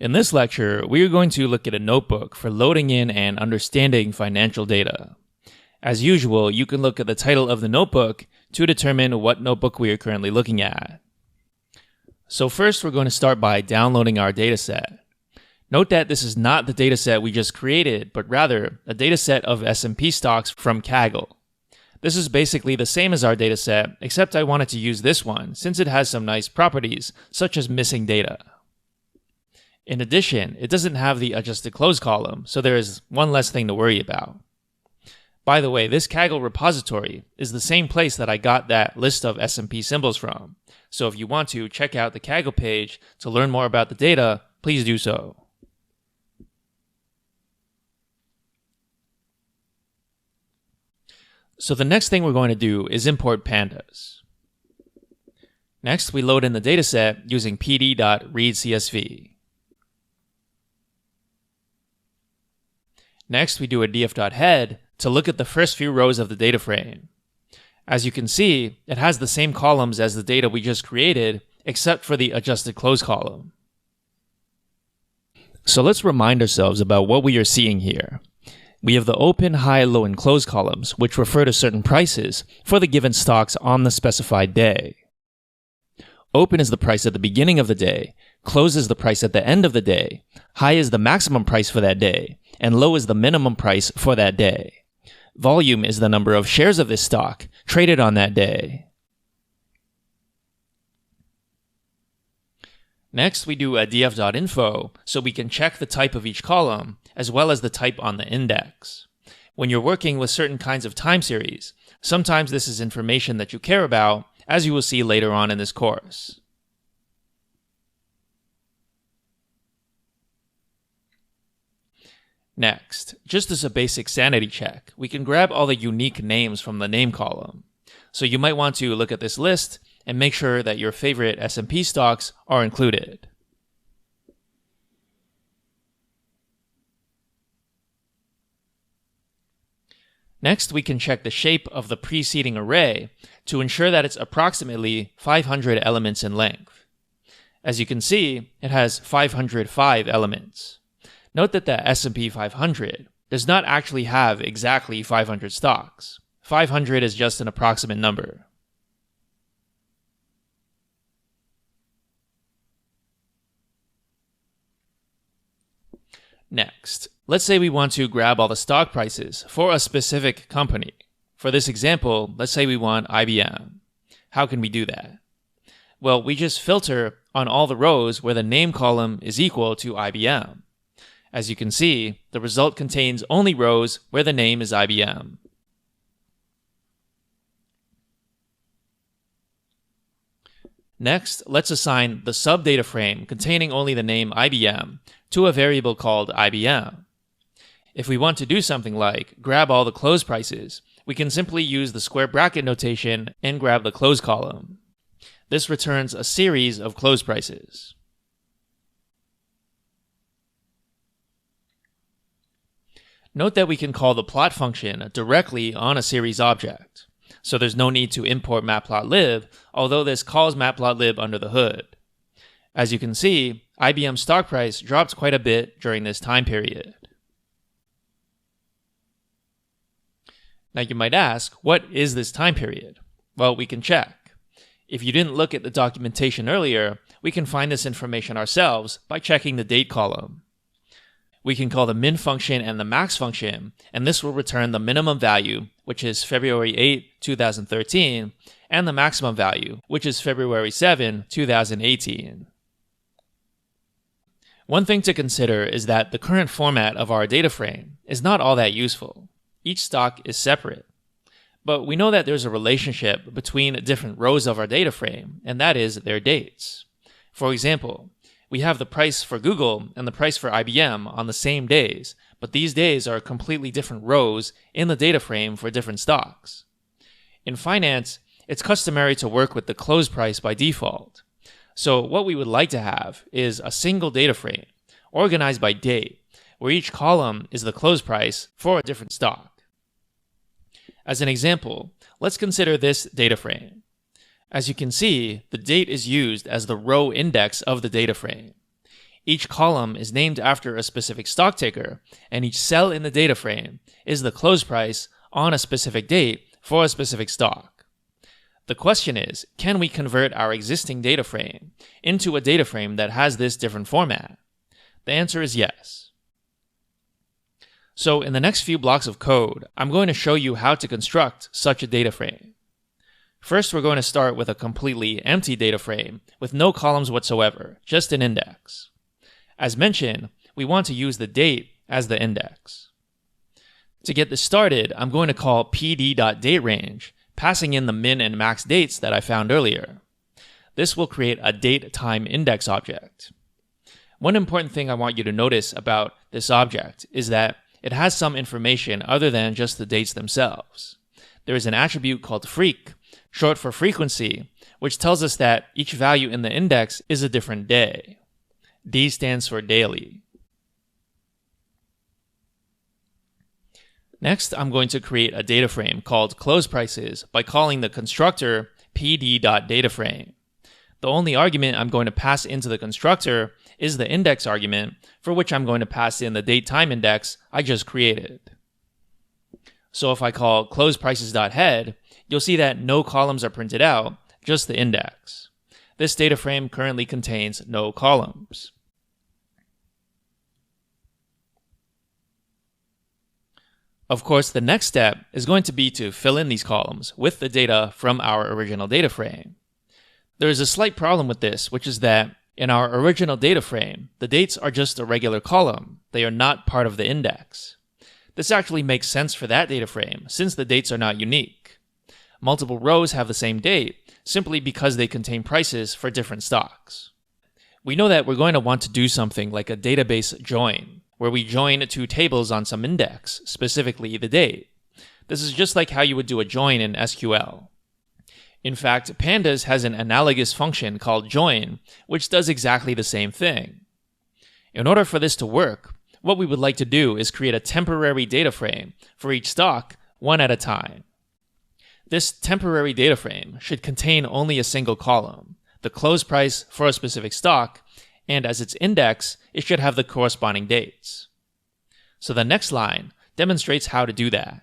In this lecture, we are going to look at a notebook for loading in and understanding financial data. As usual, you can look at the title of the notebook to determine what notebook we are currently looking at. So first, we're going to start by downloading our dataset. Note that this is not the dataset we just created, but rather a dataset of S&P stocks from Kaggle. This is basically the same as our dataset, except I wanted to use this one since it has some nice properties, such as missing data. In addition, it doesn't have the adjusted close column, so there is one less thing to worry about. By the way, this Kaggle repository is the same place that I got that list of S&P symbols from, so if you want to check out the Kaggle page to learn more about the data, please do so. So the next thing we're going to do is import pandas. Next, we load in the dataset using pd.readcsv. Next, we do a df.head to look at the first few rows of the data frame. As you can see, it has the same columns as the data we just created, except for the adjusted close column. So let's remind ourselves about what we are seeing here. We have the open, high, low, and close columns, which refer to certain prices for the given stocks on the specified day. Open is the price at the beginning of the day, close is the price at the end of the day, high is the maximum price for that day, and low is the minimum price for that day. Volume is the number of shares of this stock traded on that day. Next, we do a df.info so we can check the type of each column, as well as the type on the index. When you're working with certain kinds of time series, sometimes this is information that you care about, as you will see later on in this course. Next, just as a basic sanity check, we can grab all the unique names from the name column. So you might want to look at this list and make sure that your favorite S&P stocks are included. Next, we can check the shape of the preceding array to ensure that it's approximately 500 elements in length. As you can see, it has 505 elements. Note that the S&P 500 does not actually have exactly 500 stocks. 500 is just an approximate number. Next, let's say we want to grab all the stock prices for a specific company. For this example, let's say we want IBM. How can we do that? Well, we just filter on all the rows where the name column is equal to IBM. As you can see, the result contains only rows where the name is IBM. Next, let's assign the subdata frame containing only the name IBM to a variable called IBM. If we want to do something like grab all the close prices, we can simply use the square bracket notation and grab the close column. This returns a series of close prices. Note that we can call the plot function directly on a series object, so there's no need to import matplotlib, although this calls matplotlib under the hood. As you can see, IBM's stock price dropped quite a bit during this time period. Now you might ask, what is this time period? Well, we can check. If you didn't look at the documentation earlier, we can find this information ourselves by checking the date column. We can call the min function and the max function, and this will return the minimum value, which is February 8, 2013, and the maximum value, which is February 7, 2018. One thing to consider is that the current format of our data frame is not all that useful. Each stock is separate. But we know that there's a relationship between different rows of our data frame, and that is their dates. For example, we have the price for Google and the price for IBM on the same days, but these days are completely different rows in the data frame for different stocks. In finance, it's customary to work with the close price by default. So what we would like to have is a single data frame, organized by date, where each column is the close price for a different stock. As an example, let's consider this data frame. As you can see, the date is used as the row index of the data frame. Each column is named after a specific stock ticker, and each cell in the data frame is the close price on a specific date for a specific stock. The question is, can we convert our existing data frame into a data frame that has this different format? The answer is yes. So in the next few blocks of code, I'm going to show you how to construct such a data frame. First, we're going to start with a completely empty data frame with no columns whatsoever, just an index. As mentioned, we want to use the date as the index. To get this started, I'm going to call pd.dateRange, passing in the min and max dates that I found earlier. This will create a date-time index object. One important thing I want you to notice about this object is that it has some information other than just the dates themselves. There is an attribute called freq, short for frequency, which tells us that each value in the index is a different day. D stands for daily. Next, I'm going to create a data frame called close prices by calling the constructor pd.dataframe. The only argument I'm going to pass into the constructor is the index argument, for which I'm going to pass in the date time index I just created. So if I call closeprices.head, you'll see that no columns are printed out, just the index. This data frame currently contains no columns. Of course, the next step is going to be to fill in these columns with the data from our original data frame. There is a slight problem with this, which is that in our original data frame, the dates are just a regular column. They are not part of the index. This actually makes sense for that data frame, since the dates are not unique. Multiple rows have the same date, simply because they contain prices for different stocks. We know that we're going to want to do something like a database join, where we join two tables on some index, specifically the date. This is just like how you would do a join in SQL. In fact, Pandas has an analogous function called join, which does exactly the same thing. In order for this to work, what we would like to do is create a temporary data frame for each stock, one at a time. This temporary data frame should contain only a single column, the close price for a specific stock, and as its index, it should have the corresponding dates. So the next line demonstrates how to do that.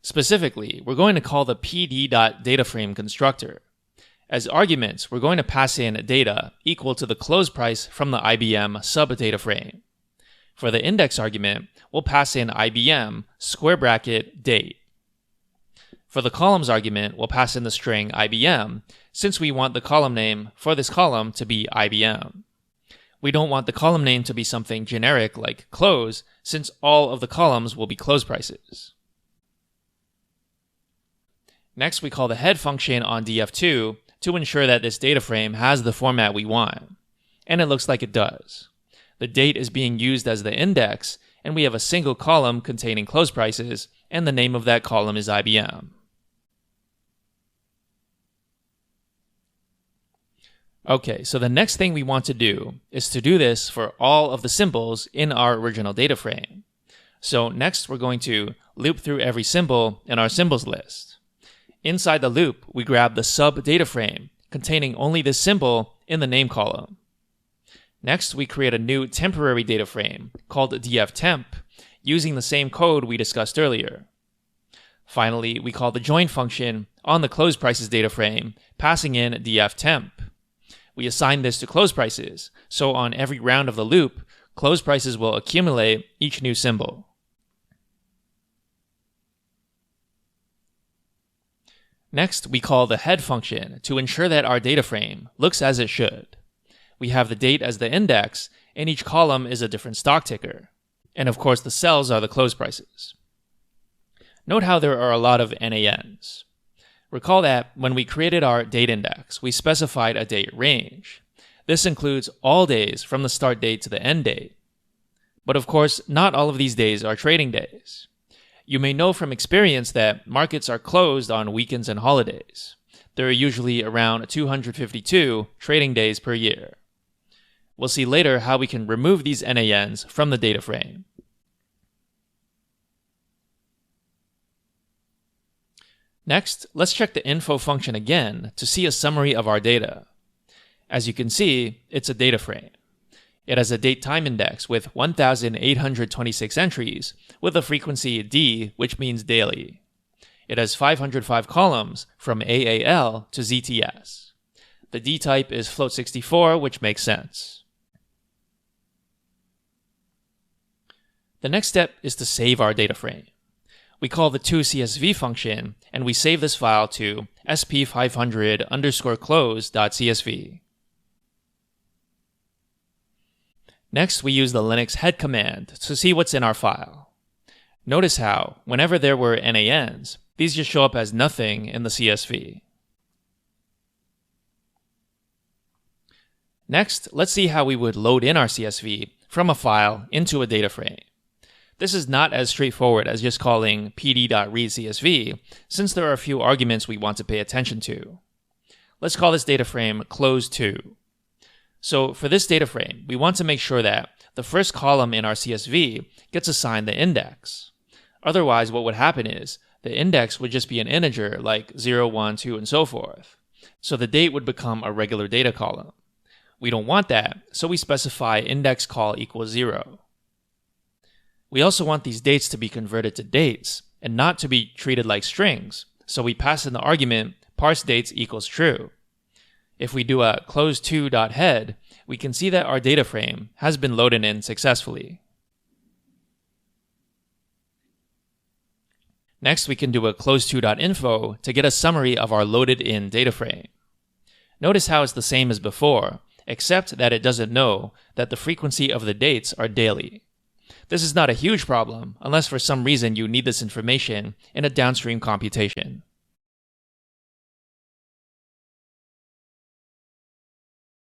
Specifically, we're going to call the pd.dataframe constructor. As arguments, we're going to pass in data equal to the close price from the IBM sub-data frame. For the index argument, we'll pass in IBM square bracket date. For the columns argument, we'll pass in the string IBM, since we want the column name for this column to be IBM. We don't want the column name to be something generic like close, since all of the columns will be close prices. Next, we call the head function on df2 to ensure that this data frame has the format we want. And it looks like it does. The date is being used as the index, and we have a single column containing close prices, and the name of that column is IBM. Okay, so the next thing we want to do is to do this for all of the symbols in our original data frame. So next, we're going to loop through every symbol in our symbols list. Inside the loop, we grab the sub-data frame containing only this symbol in the name column. Next, we create a new temporary data frame called dftemp using the same code we discussed earlier. Finally, we call the join function on the close prices data frame, passing in dftemp. We assign this to close prices, so on every round of the loop, close prices will accumulate each new symbol. Next, we call the head function to ensure that our data frame looks as it should. We have the date as the index, and each column is a different stock ticker. And of course, the cells are the close prices. Note how there are a lot of NANs. Recall that when we created our date index, we specified a date range. This includes all days from the start date to the end date. But of course, not all of these days are trading days. You may know from experience that markets are closed on weekends and holidays. There are usually around 252 trading days per year. We'll see later how we can remove these NANs from the data frame. Next, let's check the info function again to see a summary of our data. As you can see, it's a data frame. It has a date time index with 1,826 entries, with a frequency D, which means daily. It has 505 columns from AAL to ZTS. The D type is float64, which makes sense. The next step is to save our data frame. We call the toCSV function, and we save this file to sp500_close.csv. Next, we use the Linux head command to see what's in our file. Notice how, whenever there were NANs, these just show up as nothing in the CSV. Next, let's see how we would load in our CSV from a file into a data frame. This is not as straightforward as just calling pd.readCSV, since there are a few arguments we want to pay attention to. Let's call this data frame close2. So for this data frame, we want to make sure that the first column in our CSV gets assigned the index. Otherwise, what would happen is the index would just be an integer like 0, 1, 2, and so forth. So the date would become a regular data column. We don't want that, so we specify index call equals 0. We also want these dates to be converted to dates and not to be treated like strings, so we pass in the argument parseDates equals true. If we do a close2.head, we can see that our data frame has been loaded in successfully. Next, we can do a close2.info to get a summary of our loaded in data frame. Notice how it's the same as before, except that it doesn't know that the frequency of the dates are daily. This is not a huge problem, unless for some reason you need this information in a downstream computation.